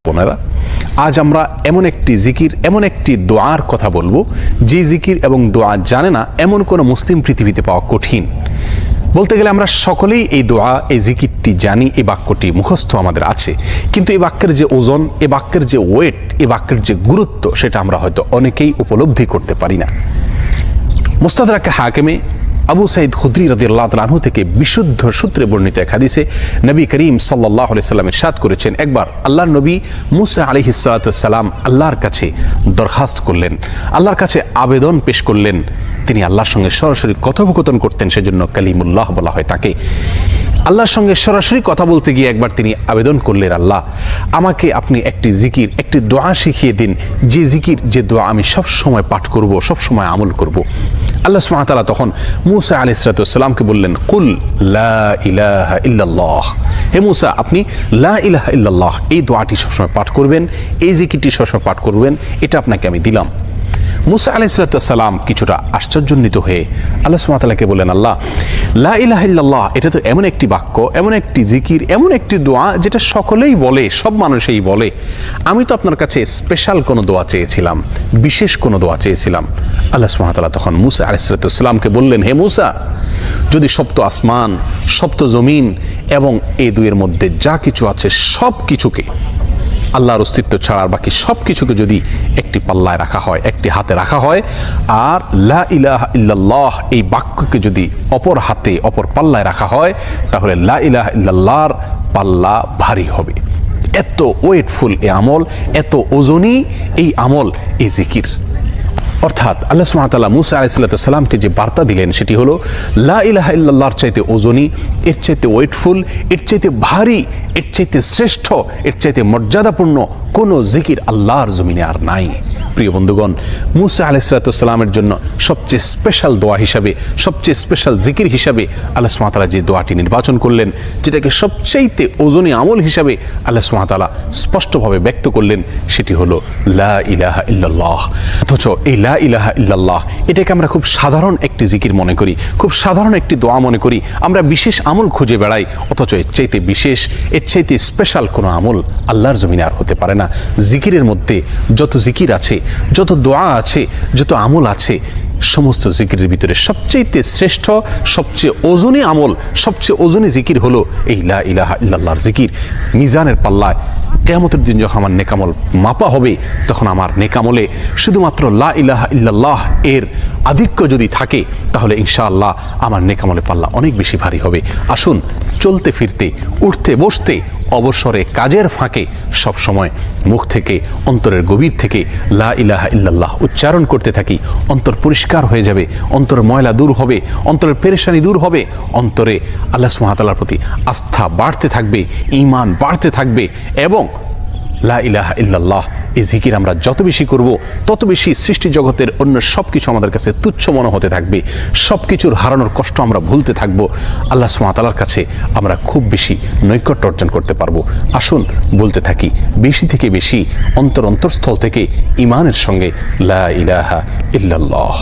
বোনেরা, আজ আমরা এমন একটি জিকির, এমন একটি দোয়ার কথা বলবো যে জিকির এবং দোয়া জানে না এমন কোনো মুসলিম পৃথিবীতে পাওয়া কঠিন। বলতে গেলে আমরা সকলেই এই দোয়া, এই জিকিরটি জানি, এই বাক্যটি মুখস্থ আমাদের আছে, কিন্তু এই বাক্যের যে ওজন, এই বাক্যের যে ওয়েট, এই বাক্যের যে গুরুত্ব, সেটা আমরা হয়তো অনেকেই উপলব্ধি করতে পারি না। মুস্তাদরাকে হাকিমে আবু সাঈদ খুদরি রাদিয়াল্লাহু তাআলা আনহু থেকে বিশুদ্ধ সূত্রে বর্ণিত এক হাদিসে নবী করিম সাল্লাল্লাহু আলাইহি সাল্লাম ইরশাদ করেছেন, একবার আল্লাহর নবী মুসা আলাইহিস সালাতু ওয়াস সালাম আল্লাহর কাছে দরখাস্ত করলেন, আল্লাহর কাছে আবেদন পেশ করলেন। তিনি আল্লাহর সঙ্গে সরাসরি কথোপকথন করতেন, সেজন্য কালিমুল্লাহ বলা হয় তাকে। আল্লাহর সঙ্গে সরাসরি কথা বলতে গিয়ে একবার তিনি আবেদন করলেন, আল্লাহ আমাকে আপনি একটি জিকির, একটি দোয়া শিখিয়ে দিন, যে জিকির, যে দোয়া আমি সব সময় পাঠ করব, সব সময় আমল করব। আল্লাহ সুবহানাহু ওয়া তাআলা তখন মুসা আলাইহিস সালাতু ওয়াস সালামকে বললেন, কুল লা ইলাহা ইল্লাল্লাহ, হে মুসা আপনি লা ইলাহা ইল্লাল্লাহ এই দোয়াটি সবসময় পাঠ করবেন, এই জিকিরটি সবসময় পাঠ করবেন, এটা আপনাকে আমি দিলাম। মুসা আলাইহিস সালাতু ওয়াস সালাম কিছুটা আশ্চর্যান্বিত হয়ে আল্লাহ সুবহানাহু ওয়া তাআলাকে বললেন, আল্লাহ লা ইলাহা ইল্লাল্লাহ এটা তো এমন একটি বাক্য, এমন একটি জিকির, এমন একটি দোয়া যেটা সকলেই বলে, সব মানুষই বলে। আমি তো আপনার কাছে স্পেশাল কোনো দোয়া চেয়েছিলাম, বিশেষ কোনো দোয়া চেয়েছিলাম। আল্লাহ সুবহানাহু ওয়া তাআলা তখন মুসা আলাইহিস সালাতু ওয়াস সালামকে বললেন, হে মুসা, যদি সপ্ত আসমান, সপ্ত জমিন এবং এই দুইয়ের মধ্যে যা কিছু আছে সব কিছুকে, আল্লাহর অস্তিত্ব ছাড়া বাকি সব কিছুকে যদি একটি পাল্লায় রাখা হয়, একটি হাতে রাখা হয়, আর লা ইলাহা ইল্লাল্লাহ এই বাক্যকে যদি অপর হাতে, অপর পাল্লায় রাখা হয়, তাহলে লা ইলাহা ইল্লাল্লাহর পাল্লা ভারী হবে। এত ওয়েটফুল এই আমল, এত ওজনী এই আমল, এই জিকির। অর্থাৎ আল্লাহ সুবহানাহু ওয়া তাআলা মুসা আলাইহিস সালামকে যে বার্তা দিলেন সেটি হলো, লা ইলাহা ইল্লাল্লাহর চাইতে ওজনী, এর চাইতে ওয়েটফুল, এর চাইতে ভারী, এর চাইতে শ্রেষ্ঠ, এর চাইতে মর্যাদাপূর্ণ কোনো জিকির আল্লাহর জমিনে আর নাই। প্রিয় বন্ধুগণ, মুসা আলাইহিস সালামের জন্য সবচেয়ে স্পেশাল দোয়া হিসাবে, সবচেয়ে স্পেশাল জিকির হিসাবে আল্লাহ সুবহানাহু ওয়া তাআলা যে দোয়াটি নির্বাচন করলেন, যেটাকে সবচাইতে ওজনী আমল হিসাবে আল্লাহ সুবহানাহু ওয়া তাআলা স্পষ্টভাবে ব্যক্ত করলেন, সেটি হলো লা ইলাহা ইল্লাল্লাহ। অথচ এই লা ইলাহা ইল্লাল্লাহ এটাকে আমরা খুব সাধারণ একটি জিকির মনে করি, খুব সাধারণ একটি দোয়া মনে করি, আমরা বিশেষ আমল খুঁজে বেড়াই। অথচ এর চাইতে বিশেষ, এর চাইতে স্পেশাল কোনো আমল আল্লাহর জমিনে আর হতে পারে না। জিকিরের মধ্যে যত জিকির আছে, যত দোয়া আছে, যত আমল আছে, সমস্ত জিকিরের ভিতরে সবচেয়ে শ্রেষ্ঠ, সবচেয়ে ওজনী আমল, সবচেয়ে ওজনী জিকির হলো এই লা ইলাহা ইল্লাল্লাহর জিকির। মিজানের পাল্লায় কিয়ামতের দিন যখন আমার নেকামল মাপা হবে, তখন আমার নেকামলে শুধুমাত্র লা ইলাহা ইল্লাল্লাহ এর আধিক্য যদি থাকে, তাহলে ইনশাআল্লাহ আমার নেকামলে পাল্লা অনেক বেশি ভারী হবে। আসুন, চলতে ফিরতে, উঠতে বসতে, অবসরে, কাজের ফাঁকে সব সময় মুখ থেকে, অন্তরের গভীর থেকে লা ইলাহা ইল্লাল্লাহ উচ্চারণ করতে থাকি। অন্তর পরিষ্কার হয়ে যাবে, অন্তরের ময়লা দূর হবে, অন্তরের পেরেশানি দূর হবে, অন্তরে আল্লাহ সুবহানাহু ওয়া তাআলার প্রতি আস্থা বাড়তে থাকবে, ঈমান বাড়তে থাকবে। এবং লা ইলাহা ইল্লাল্লাহ এই জিকির আমরা যত বেশি করব, তত বেশি সৃষ্টি জগতের অন্য সব কিছু আমাদের কাছে তুচ্ছ মনে হতে থাকবে। সব কিছুর হারানোর কষ্ট আমরা ভুলতে থাকব। আল্লাহ সুবহানাহু ওয়া তাআলার কাছে আমরা খুব বেশি নৈকট্য অর্জন করতে পারবো। আসুন বলতে থাকি বেশি থেকে বেশি, অন্তরস্থল থেকে ঈমানের সঙ্গে লা ইলাহা ইল্লাল্লাহ।